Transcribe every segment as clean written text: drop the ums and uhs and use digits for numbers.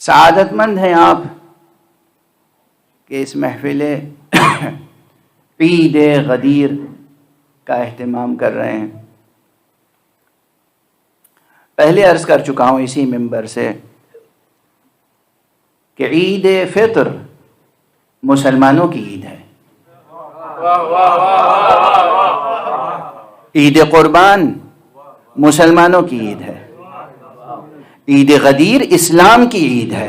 سعادت مند ہیں آپ کہ اس محفل عید غدیر کا اہتمام کر رہے ہیں۔ پہلے عرض کر چکا ہوں اسی منبر سے کہ عید فطر مسلمانوں کی عید ہے، عید قربان مسلمانوں کی عید ہے، عید غدیر اسلام کی عید ہے،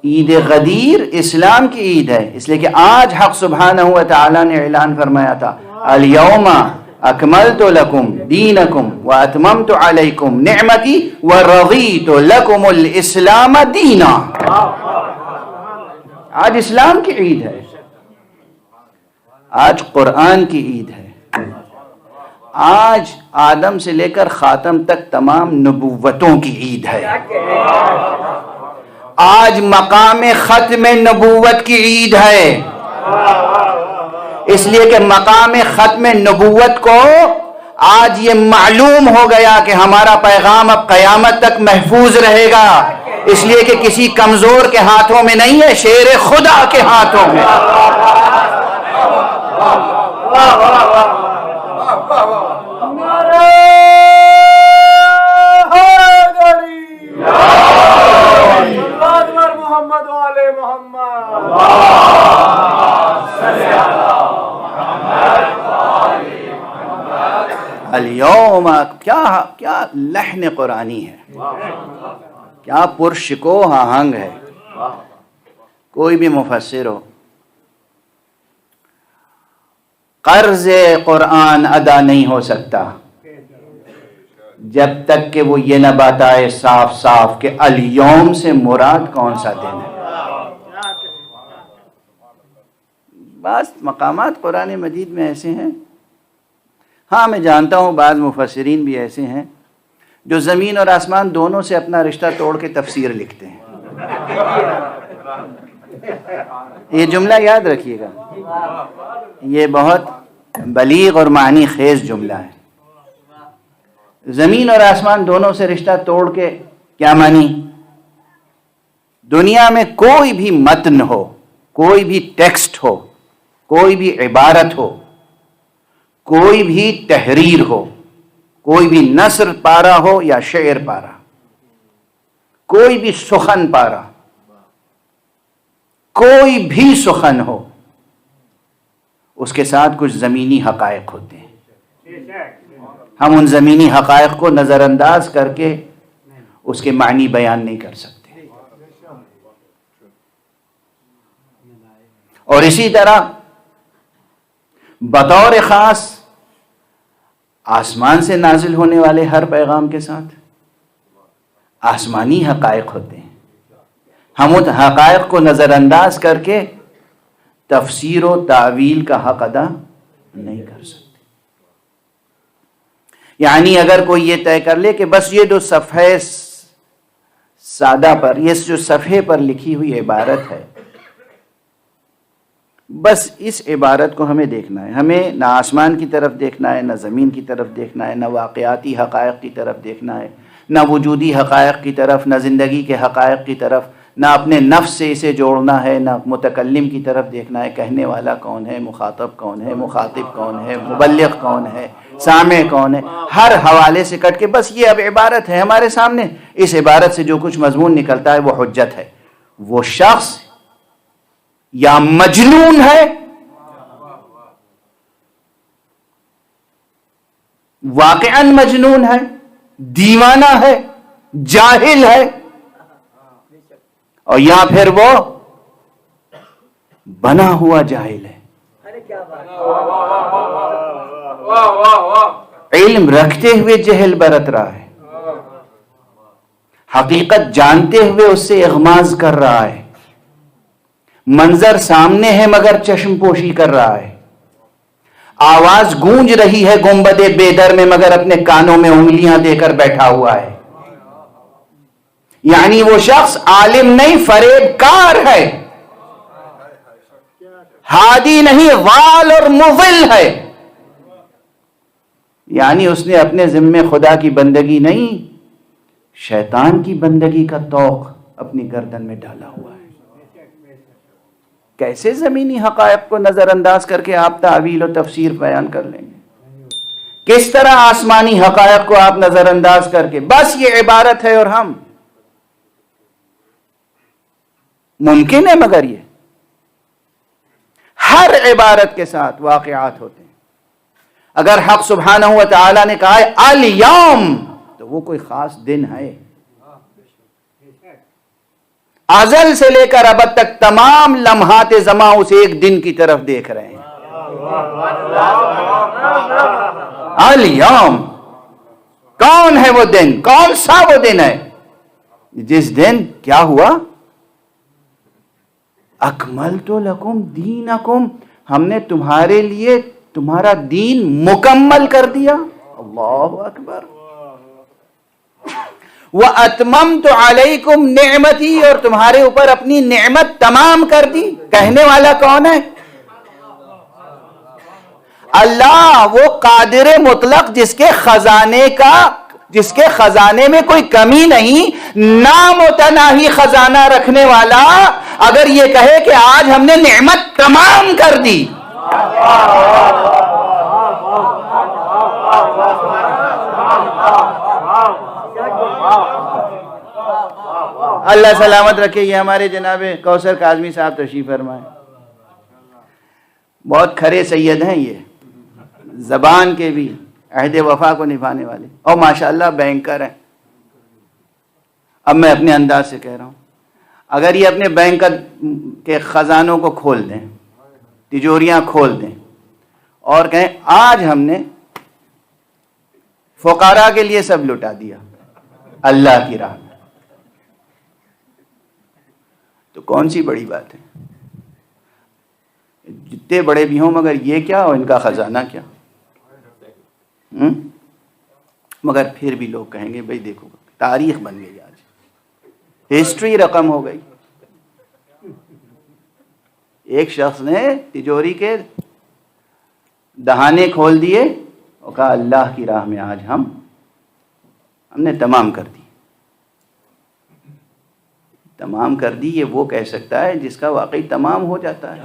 عید غدیر اسلام کی عید ہے۔ اس لیے کہ آج حق سبحانہ و تعالی نے اعلان فرمایا تھا الیوم اکملت لکم دینکم واتممت علیکم نعمتی ورضیت لکم الاسلام دینا۔ آج اسلام کی عید ہے، آج قرآن کی عید ہے، آج آدم سے لے کر خاتم تک تمام نبوتوں کی عید ہے، آج مقام ختم نبوت کی عید ہے۔ اس لیے کہ مقام ختم نبوت کو آج یہ معلوم ہو گیا کہ ہمارا پیغام اب قیامت تک محفوظ رہے گا، اس لیے کہ کسی کمزور کے ہاتھوں میں نہیں ہے، شیر خدا کے ہاتھوں میں۔ الیوم کیا لحن قرآنی ہے، کیا پرشکو آہنگ ہے۔ کوئی بھی مفسر ہو، قرض قرآن ادا نہیں ہو سکتا جب تک کہ وہ یہ نہ بتائے صاف صاف کہ الیوم سے مراد کون سا دن ہے۔ بعض مقامات قرآن مجید میں ایسے ہیں، ہاں میں جانتا ہوں بعض مفسرین بھی ایسے ہیں جو زمین اور آسمان دونوں سے اپنا رشتہ توڑ کے تفسیر لکھتے ہیں۔ یہ جملہ یاد رکھیے گا، یہ بہت بلیغ اور معنی خیز جملہ ہے۔ زمین اور آسمان دونوں سے رشتہ توڑ کے کیا معنی؟ دنیا میں کوئی بھی متن ہو، کوئی بھی ٹیکسٹ ہو، کوئی بھی عبارت ہو، کوئی بھی تحریر ہو، کوئی بھی نثر پارا ہو یا شعر پارا، کوئی بھی سخن پارا، کوئی بھی سخن ہو، اس کے ساتھ کچھ زمینی حقائق ہوتے ہیں۔ ہم ان زمینی حقائق کو نظر انداز کر کے اس کے معنی بیان نہیں کر سکتے۔ اور اسی طرح بطور خاص آسمان سے نازل ہونے والے ہر پیغام کے ساتھ آسمانی حقائق ہوتے ہیں، ہم ان حقائق کو نظر انداز کر کے تفسیر و تعویل کا حق ادا نہیں کر سکتے۔ یعنی اگر کوئی یہ طے کر لے کہ بس یہ جو صفحے سادہ پر، یہ جو صفحے پر لکھی ہوئی عبارت ہے، بس اس عبارت کو ہمیں دیکھنا ہے، ہمیں نہ آسمان کی طرف دیکھنا ہے، نہ زمین کی طرف دیکھنا ہے، نہ واقعاتی حقائق کی طرف دیکھنا ہے، نہ وجودی حقائق کی طرف، نہ زندگی کے حقائق کی طرف، نہ اپنے نفس سے اسے جوڑنا ہے، نہ متکلم کی طرف دیکھنا ہے، کہنے والا کون ہے، مخاطب کون ہے، مخاطب کون ہے، مبلغ کون ہے، سامع کون ہے، ہر حوالے سے کٹ کے بس یہ اب عبارت ہے ہمارے سامنے، اس عبارت سے جو کچھ مضمون نکلتا ہے وہ حجت ہے۔ وہ شخص یا مجنون ہے، واقعاً مجنون ہے، دیوانہ ہے، جاہل ہے، اور یا پھر وہ بنا ہوا جاہل ہے۔ علم رکھتے ہوئے جہل برت رہا ہے، حقیقت جانتے ہوئے اس سے اغماض کر رہا ہے، منظر سامنے ہے مگر چشم پوشی کر رہا ہے، آواز گونج رہی ہے گنبد بیدر میں مگر اپنے کانوں میں انگلیاں دے کر بیٹھا ہوا ہے۔ یعنی وہ شخص عالم نہیں، فریب کار ہے، ہادی نہیں، غال اور مضل ہے۔ یعنی اس نے اپنے ذمے خدا کی بندگی نہیں، شیطان کی بندگی کا طوق اپنی گردن میں ڈالا ہوا ہے۔ کیسے زمینی حقائق کو نظر انداز کر کے آپ تعویل و تفسیر بیان کر لیں گے؟ کس طرح آسمانی حقائق کو آپ نظر انداز کر کے بس یہ عبارت ہے اور ہم، ممکن ہے؟ مگر یہ ہر عبارت کے ساتھ واقعات ہوتے ہیں۔ اگر حق سبحانہ و تعالی نے کہا ہے الیوم، تو وہ کوئی خاص دن ہے۔ ازل سے لے کر ابد تک تمام لمحات زمان اس ایک دن کی طرف دیکھ رہے ہیں۔ الیوم، کون ہے وہ دن؟ کون سا وہ دن ہے جس دن کیا ہوا؟ اکملت لکم دینکم، ہم نے تمہارے لیے تمہارا دین مکمل کر دیا۔ اللہ اکبر۔ وَأَتْمَمْتُ عَلَيْكُمْ نِعْمَتِي، اور تمہارے اوپر اپنی نعمت تمام کر دی۔ کہنے والا کون ہے؟ اللہ، وہ قادر مطلق جس کے خزانے میں کوئی کمی نہیں، نامتناہی خزانہ رکھنے والا، اگر یہ کہے کہ آج ہم نے نعمت تمام کر دی، اللہ سلامت رکھے۔ یہ ہمارے جناب کوثر کاظمی صاحب تشریف فرمائے، بہت کھرے سید ہیں، یہ زبان کے بھی عہد وفا کو نبھانے والے، اور ماشاءاللہ بینکر ہیں۔ اب میں اپنے انداز سے کہہ رہا ہوں، اگر یہ اپنے بینک کے خزانوں کو کھول دیں، تجوریاں کھول دیں اور کہیں آج ہم نے فقراء کے لیے سب لٹا دیا اللہ کی راہ میں، تو کون سی بڑی بات ہے؟ جتنے بڑے بھی ہوں مگر یہ کیا اور ان کا خزانہ کیا؟ مگر پھر بھی لوگ کہیں گے بھئی دیکھو تاریخ بن گئی، آج ہسٹری رقم ہو گئی۔ ایک شخص نے تجوری کے دہانے کھول دیے اور کہا اللہ کی راہ میں آج ہم نے تمام کر دی۔ تمام کر دی، یہ وہ کہہ سکتا ہے جس کا واقعی تمام ہو جاتا ہے۔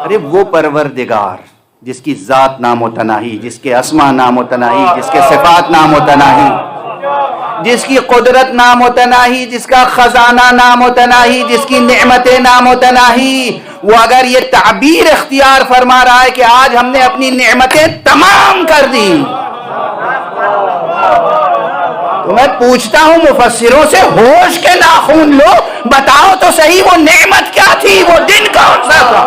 ارے وہ پروردگار جس کی ذات نامتناہی، جس کے اسما نامتناہی، جس کے صفات نامتناہی، جس کی قدرت نامتناہی، جس کا خزانہ نامتناہی، جس کی نعمتیں نامتناہی، وہ اگر یہ تعبیر اختیار فرما رہا ہے کہ آج ہم نے اپنی نعمتیں تمام کر دی، تو میں پوچھتا ہوں مفسروں سے، ہوش کے ناخن لو، بتاؤ تو صحیح وہ نعمت کیا تھی، وہ دن کون سا تھا؟